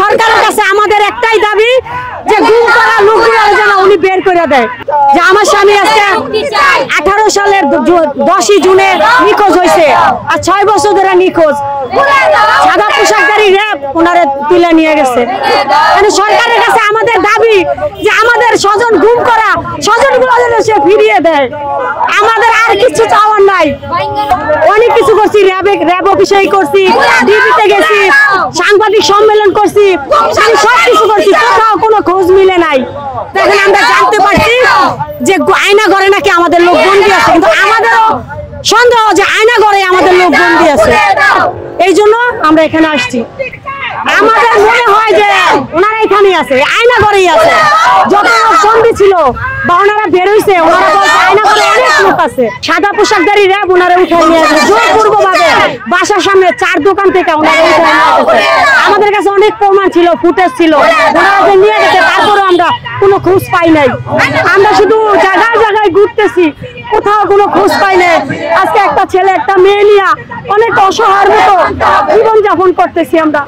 সরকারের কাছে আমাদের একটাই দাবি যে গুম করা লোকগুলো যেন উনি বের করে দেয়। যে আমার স্বামী আজকে 18 সালের 10ই জুনে নিখোঁজ হয়েছে, আর 6 বছর ধরে নিখোঁজ। সাদা পোশাকধারী র্যাব ওনারে তুলে নিয়ে গেছে। মানে সরকারের কাছে আমাদের দাবি যে আমাদের স্বজন গুম করা স্বজনগুলো যেন সে ফিরিয়ে দেয়। আমাদের আর কিছু চাওয়ার নাই। অনেক কিছু করছি, র্যাব অফিসে করছি, ডিবিতে গেছি, সাংবাদিক সম্মেলন করছি, আমি সব কিছু করছি, কোথাও কোনো খোঁজ মিলে নাই। এখন আমরা জানতে পারছি যে আয়না ঘরে নাকি আমাদের লোক বন্দী আছে, কিন্তু আমাদেরও সন্দেহ যে আয়না ঘরে আমাদের লোক বন্দী আছে। এই জন্য আমরা এখানে আসছি। আমাদের মনে হয় যে ওনারা এখানেই আছে, আয়না ঘরেই আছে। যত লোক বন্দী ছিল বা ওনারা বেরোইছে, ওনারা বলছে আয়না ঘরে অনেক লোক আছে। সাদা পোশাকধারী র্যাব ওনারা উঠাই নিয়ে আসবে জোরপূর্বকভাবে। বাসার সামনে 4 দোকান থেকে ওনারা উঠাই নিয়ে আসছে। আমাদের কাছে অনেক প্রমাণ ছিল, ফুটেজ ছিল, ওনারা যে নিয়ে গেছে, তারপরেও আমরা কোনো খোঁজ পাই নাই। আমরা শুধু জায়গায় জায়গায় ঘুরতেছি, কোথাও কোনো খোঁজ পাই নাই। আজকে একটা ছেলে একটা মেয়ে নিয়ে অনেক অসহায়ের মতো জীবনযাপন করতেছি আমরা।